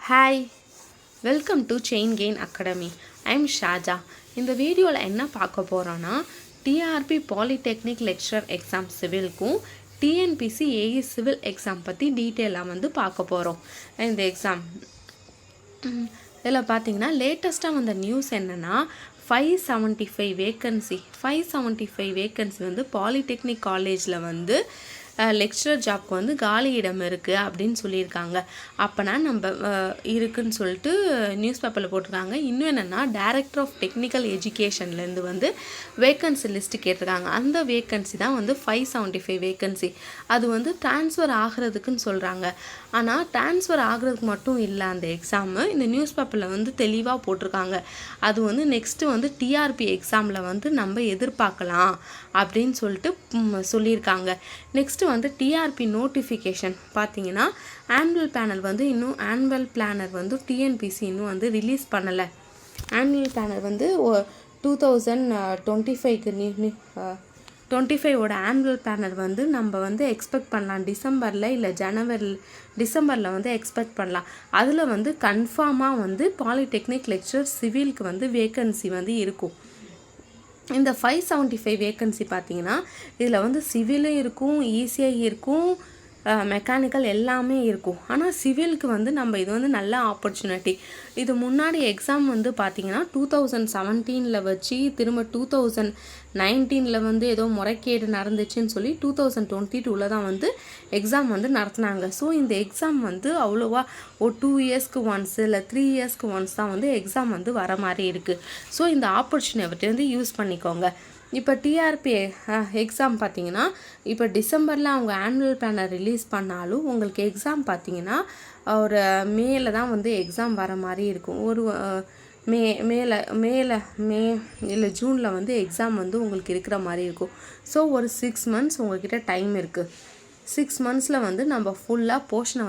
Hi, welcome to chain gain academy. I'm Shaja. இந்த வீடியோவில் என்ன பார்க்க போகிறோன்னா, டிஆர்பி பாலிடெக்னிக் லெக்சரர் எக்ஸாம் சிவிலுக்கும் டிஎன்பிசி ஏஇ சிவில் எக்ஸாம் பற்றி டீட்டெயிலாக பார்க்க போகிறோம். இந்த எக்ஸாம் இதில் பார்த்தீங்கன்னா லேட்டஸ்ட்டாக வந்த நியூஸ் என்னென்னா 575 வேக்கன்சி பாலிடெக்னிக் காலேஜில் லெக்சரர் ஜாப்க்கு காலி இடம் இருக்குது அப்படின்னு சொல்லியிருக்காங்க. அப்போனா நம்ம இருக்குதுன்னு சொல்லிட்டு நியூஸ் பேப்பரில் போட்டிருக்காங்க. இன்னும் என்னென்னா டைரக்டர் ஆஃப் டெக்னிக்கல் எஜுகேஷன்லேருந்து வேக்கன்சி லிஸ்ட்டு கேட்டிருக்காங்க. அந்த வேக்கன்சி தான் 575 வேக்கன்சி. அது ட்ரான்ஸ்ஃபர் ஆகிறதுக்குன்னு சொல்கிறாங்க. ஆனால் ட்ரான்ஸ்ஃபர் ஆகிறதுக்கு மட்டும் இல்லை, அந்த எக்ஸாமு இந்த நியூஸ் பேப்பரில் தெளிவாக போட்டிருக்காங்க. அது நெக்ஸ்ட்டு டிஆர்பி எக்ஸாமில் நம்ம எதிர்பார்க்கலாம் அப்படின்னு சொல்லிட்டு சொல்லியிருக்காங்க. நெக்ஸ்ட்டு டிஆர்பி நோட்டிஃபிகேஷன் பார்த்தீங்கன்னா ஆனுவல் பேனல் இன்னும் ஆனுவல் பிளானர் டிஎன்பிசி இன்னும் ரிலீஸ் பண்ணலை. ஆனுவல் பிளானர் 2025க்கு 25ஓட ஆனுவல் பிளானர் நம்ம எக்ஸ்பெக்ட் பண்ணலாம். டிசம்பரில் இல்லை டிசம்பரில் எக்ஸ்பெக்ட் பண்ணலாம். அதில் கன்ஃபார்மாக பாலிடெக்னிக் லெக்சரர் சிவிலுக்கு வேக்கன்சி இருக்கும். இந்த 575 வேக்கன்சி பார்த்தீங்கன்னா இதில் சிவிலும் இருக்கும், இசிஐ இருக்கும், மெக்கானிக்கல் எல்லாமே இருக்கும். ஆனால் சிவிலுக்கு நம்ம இது நல்ல ஆப்பர்ச்சுனிட்டி. இது முன்னாடி எக்ஸாம் பார்த்தீங்கன்னா 2017 வச்சு திரும்ப 2019 ஏதோ முறைகேடு நடந்துச்சுன்னு சொல்லி 2022 தான் எக்ஸாம் நடத்துனாங்க. ஸோ இந்த எக்ஸாம் அவ்வளோவா ஒரு 2 இயர்ஸ்க்கு ஒன்ஸ் இல்லை 3 இயர்ஸ்க்கு ஒன்ஸ் தான் எக்ஸாம் வர மாதிரி இருக்குது. ஸோ இந்த ஆப்பர்ச்சுனிட்டி யூஸ் பண்ணிக்கோங்க. இப்போ டிஆர்பி எக்ஸாம் பார்த்தீங்கன்னா இப்போ டிசம்பரில் அவங்க ஆனுவல் பிளானர் ரிலீஸ் பண்ணாலும் உங்களுக்கு எக்ஸாம் பார்த்தீங்கன்னா ஒரு மேல தான் எக்ஸாம் வர மாதிரி இருக்கும். ஒரு மே இல்லை ஜூனில் எக்ஸாம் உங்களுக்கு இருக்கிற மாதிரி இருக்கும். ஸோ ஒரு 6 மந்த்ஸ் உங்கள்கிட்ட டைம் இருக்குது. 6 மந்த்ஸில் நம்ம ஃபுல்லாக போர்ஷனை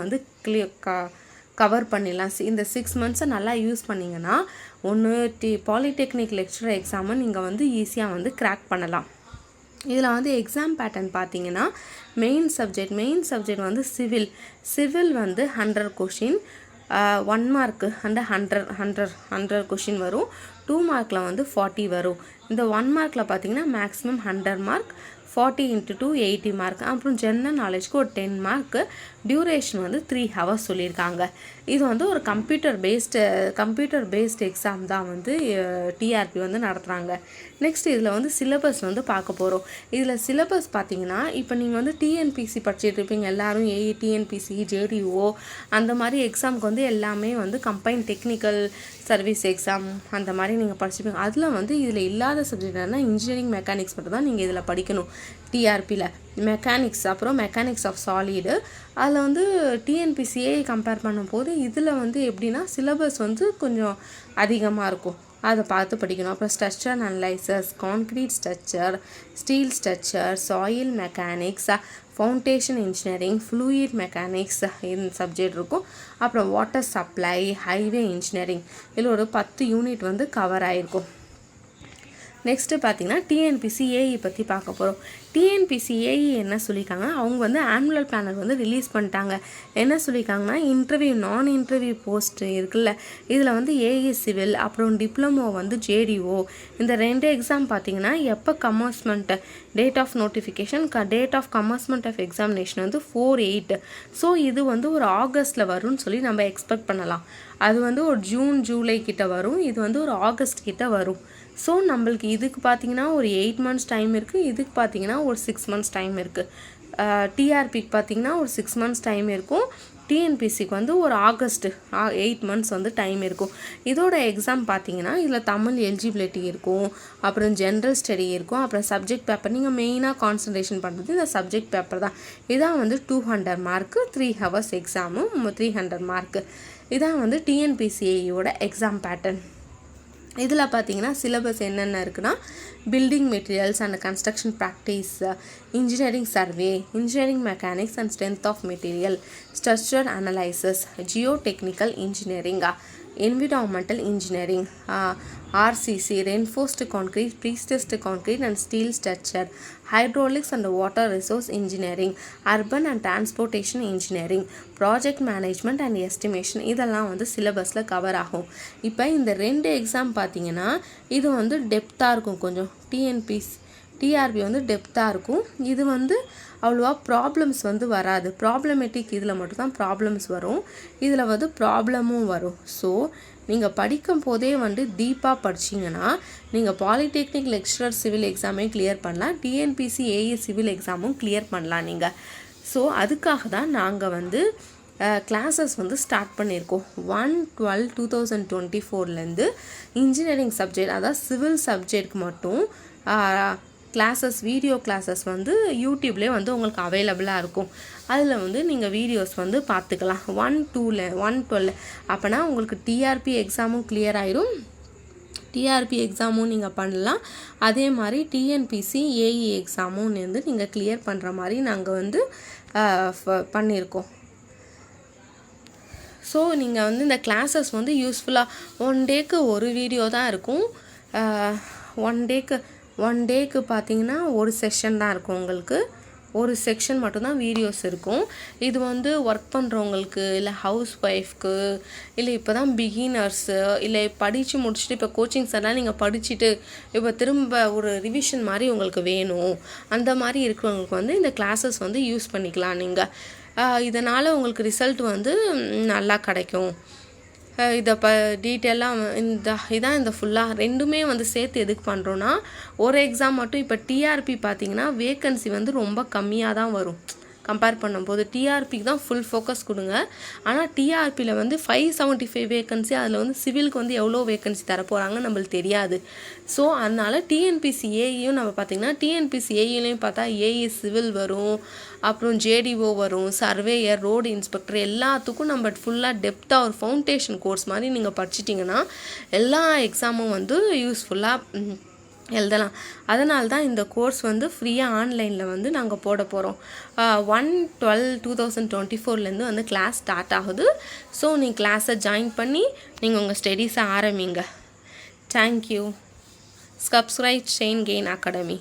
கவர் பண்ணிடலாம். இந்த 6 மந்த்ஸை நல்லா யூஸ் பண்ணிங்கன்னா ஒன்று பாலிடெக்னிக் லெக்சரர் எக்ஸாமை நீங்கள் ஈஸியாக கிராக் பண்ணலாம். இதில் எக்ஸாம் பேட்டர்ன் பார்த்தீங்கன்னா main subject civil 100 question, 1 mark 100 question வரும். 2 மார்க்கில் 40 வரும். இந்த 1 மார்க்கில் பார்த்தீங்கன்னா மேக்ஸிமம் 100 மார்க், 40 × 2 80 மார்க். அப்புறம் ஜெனரல் நாலேஜ்க்கு ஒரு 10 மார்க்கு. டியூரேஷன் 3 ஹவர்ஸ் சொல்லியிருக்காங்க. இது ஒரு கம்ப்யூட்டர் பேஸ்டு எக்ஸாம் தான் டிஆர்பி நடத்துகிறாங்க. நெக்ஸ்ட் இதில் சிலபஸ் பார்க்க போகிறோம். இதில் சிலபஸ் பார்த்தீங்கன்னா இப்போ நீங்கள் டிஎன்பிசி படிச்சுட்டு இருப்பீங்க எல்லாரும். ஏஇ, டிஎன்பிசி, ஜேடிஓ அந்த மாதிரி எக்ஸாமுக்கு எல்லாமே கம்பைன் டெக்னிக்கல் சர்வீஸ் எக்ஸாம் அந்த மாதிரி நீங்கள் படிச்சுப்பீங்க. அதில் இதில் இல்லாத சப்ஜெக்ட்னா இன்ஜினியரிங் மெக்கானிக்ஸ் மட்டும் தான் நீங்கள் இதில் படிக்கணும். டிஆர்பியில் மெக்கானிக்ஸ், அப்புறம் மெக்கானிக்ஸ் ஆஃப் சாலிடு. அதில் டிஎன்பிசியை கம்பேர் பண்ணும்போது இதில் எப்படின்னா சிலபஸ் கொஞ்சம் அதிகமாக இருக்கும். அதை பார்த்து படிக்கணும். அப்புறம் structure analysis, concrete structure, steel structure, soil mechanics, foundation engineering, fluid mechanics இந்த சப்ஜெக்ட் இருக்கும். அப்புறம் வாட்டர் சப்ளை, ஹைவே இன்ஜினியரிங் இதில் ஒரு 10 யூனிட் கவர் ஆகிருக்கும். நெக்ஸ்ட்டு பார்த்தீங்கன்னா டிஎன்பிசி ஏஇ பற்றி பார்க்க போகிறோம். டிஎன்பிசி ஏஇ என்ன சொல்லியிருக்காங்க, அவங்க ஆனுவல் பிளானர் ரிலீஸ் பண்ணிட்டாங்க. என்ன சொல்லியிருக்காங்கன்னா நான் இன்டர்வியூ போஸ்ட் இருக்குல்ல, இதில் ஏஇ சிவில், அப்புறம் டிப்ளமோ ஜேடிஓ இந்த 2 எக்ஸாம் பார்த்தீங்கன்னா எப்போ commencement date of notification, date of commencement of examination 4/8. So இது ஒரு ஆகஸ்ட்டில் வரும்னு சொல்லி நம்ம எக்ஸ்பெக்ட் பண்ணலாம். அது ஒரு ஜூன் ஜூலை கிட்ட வரும். இது ஒரு ஆகஸ்ட் கிட்ட வரும். ஸோ நம்மளுக்கு இதுக்கு பார்த்தீங்கன்னா ஒரு 8 மந்த்ஸ் டைம் இருக்குது. இதுக்கு பார்த்தீங்கன்னா ஒரு 6 மந்த்ஸ் டைம் இருக்குது. டிஆர்பிக்கு பார்த்தீங்கன்னா ஒரு 6 மந்த்ஸ் டைம் இருக்கும். டிஎன்பிசிக்கு ஒரு ஆகஸ்ட் 8 மந்த்ஸ் டைம் இருக்கும். இதோட எக்ஸாம் பார்த்தீங்கன்னா இதில் தமிழ் எலிஜிபிலிட்டி இருக்கும், அப்புறம் ஜென்ரல் ஸ்டடி இருக்கும், அப்புறம் சப்ஜெக்ட் பேப்பர். நீங்கள் மெயினாக கான்சன்ட்ரேஷன் பண்ணுறது இந்த சப்ஜெக்ட் பேப்பர் தான். இதான் 200 மார்க்கு, 3 ஹவர்ஸ் எக்ஸாமும் 300 மார்க்கு. இதான் டிஎன்பிசியோட எக்ஸாம் பேட்டர்ன். இதில் பார்த்தீங்கன்னா சிலபஸ் என்னென்ன இருக்குன்னா building materials and construction practice, engineering survey, engineering mechanics and strength of material, structure analysis, geo technical engineering, environmental engineering, RCC, reinforced concrete, pre-stressed concrete and steel structure, hydraulics and water resource engineering, urban and transportation engineering, project management and estimation. இதெல்லாம் வந்து சிலபஸில் cover ஆகும். இப்போ இந்த 2 exam பார்த்தீங்கன்னா இது வந்து டெப்த்தாக இருக்கும், கொஞ்சம் டிஆர்பி வந்து டெப்த்தாக இருக்கும். இது வந்து அவ்வளோவா ப்ராப்ளம்ஸ் வந்து வராது. ப்ராப்ளமேட்டிக் இதில் மட்டும்தான் ப்ராப்ளம்ஸ் வரும், இதில் வந்து ப்ராப்ளமும் வரும். ஸோ நீங்கள் படிக்கும் போதே வந்து டீப்பாக படிச்சிங்கன்னா நீங்கள் பாலிடெக்னிக் லெக்சரர் சிவில் எக்ஸாமே கிளியர் பண்ணலாம், டிஎன்பிசி ஏஇ சிவில் எக்ஸாமும் கிளியர் பண்ணலாம் நீங்கள். ஸோ அதுக்காக தான் நாங்கள் வந்து கிளாஸஸ் வந்து ஸ்டார்ட் பண்ணியிருக்கோம். 1/12/2024 இன்ஜினியரிங் சப்ஜெக்ட், அதாவது சிவில் சப்ஜெக்ட்க்கு மட்டும் கிளாஸஸ், வீடியோ கிளாஸஸ் வந்து யூடியூப்லேயே வந்து உங்களுக்கு அவைலபிளாக இருக்கும். அதில் வந்து நீங்கள் வீடியோஸ் வந்து பார்த்துக்கலாம். 1/12 அப்போனா உங்களுக்கு டிஆர்பி எக்ஸாமும் கிளியர் ஆயிரும், டிஆர்பி எக்ஸாமும் நீங்கள் பண்ணலாம். அதே மாதிரி டிஎன்பிசி ஏஇ எக்ஸாமும் வந்து நீங்கள் கிளியர் பண்ணுற மாதிரி நாங்கள் வந்து பண்ணியிருக்கோம். ஸோ நீங்கள் வந்து இந்த கிளாஸஸ் வந்து யூஸ்ஃபுல்லாக 1 டேக்கு ஒரு வீடியோ தான் இருக்கும். 1 டேக்கு பார்த்தீங்கன்னா ஒரு செஷன் தான் இருக்கும், உங்களுக்கு ஒரு செக்ஷன் மட்டும்தான் வீடியோஸ் இருக்கும். இது வந்து ஒர்க் பண்ணுறவங்களுக்கு, இல்லை ஹவுஸ் ஒய்ஃப்க்கு, இல்லை இப்போ தான் பிகினர்ஸு, இல்லை படித்து முடிச்சுட்டு இப்போ கோச்சிங்ஸ் எல்லாம் நீங்கள் படிச்சுட்டு இப்போ திரும்ப ஒரு ரிவிஷன் மாதிரி உங்களுக்கு வேணும், அந்த மாதிரி இருக்கிறவங்களுக்கு வந்து இந்த கிளாஸஸ் வந்து யூஸ் பண்ணிக்கலாம் நீங்கள். இதனால் உங்களுக்கு ரிசல்ட் வந்து நல்லா கிடைக்கும். இதை டீட்டெயிலாக இதான் இந்த ஃபுல்லாக ரெண்டுமே வந்து சேர்த்து எதுக்கு பண்ணுறோன்னா, ஒரு எக்ஸாம் மட்டும் இப்போ டிஆர்பி பார்த்தீங்கன்னா வேக்கன்சி வந்து ரொம்ப கம்மியாக தான் வரும் கம்பேர் பண்ணும்போது. டிஆர்பிக்கு தான் ஃபுல் ஃபோக்கஸ் கொடுங்க. ஆனால் டிஆர்பியில் வந்து 575 வேக்கன்சி, அதில் வந்து சிவிலுக்கு வந்து எவ்வளோ வேக்கன்சி தரப்போகிறாங்கன்னு நம்மளுக்கு தெரியாது. ஸோ அதனால் டிஎன்பிசி ஏஇயும் நம்ம பார்த்திங்கன்னா டிஎன்பிசி ஏஇலையும் பார்த்தா ஏஇ சிவில் வரும், அப்புறம் ஜேடிஓ வரும், சர்வேயர், ரோடு இன்ஸ்பெக்டர், எல்லாத்துக்கும் நம்ம ஃபுல்லாக டெப்த்தாக ஒரு ஃபவுண்டேஷன் கோர்ஸ் மாதிரி நீங்கள் படிச்சிட்டிங்கன்னா எல்லா எக்ஸாமும் வந்து யூஸ்ஃபுல்லாக எழுதலாம். அதனால தான் இந்த கோர்ஸ் வந்து ஃப்ரீயாக ஆன்லைனில் வந்து நாங்கள் போட போகிறோம். 1/12/2024 வந்து கிளாஸ் ஸ்டார்ட் ஆகுது. ஸோ நீங்கள் கிளாஸை ஜாயின் பண்ணி நீங்கள் உங்கள் ஸ்டடீஸை ஆரம்பிங்க. Thank you. Subscribe chain gain academy.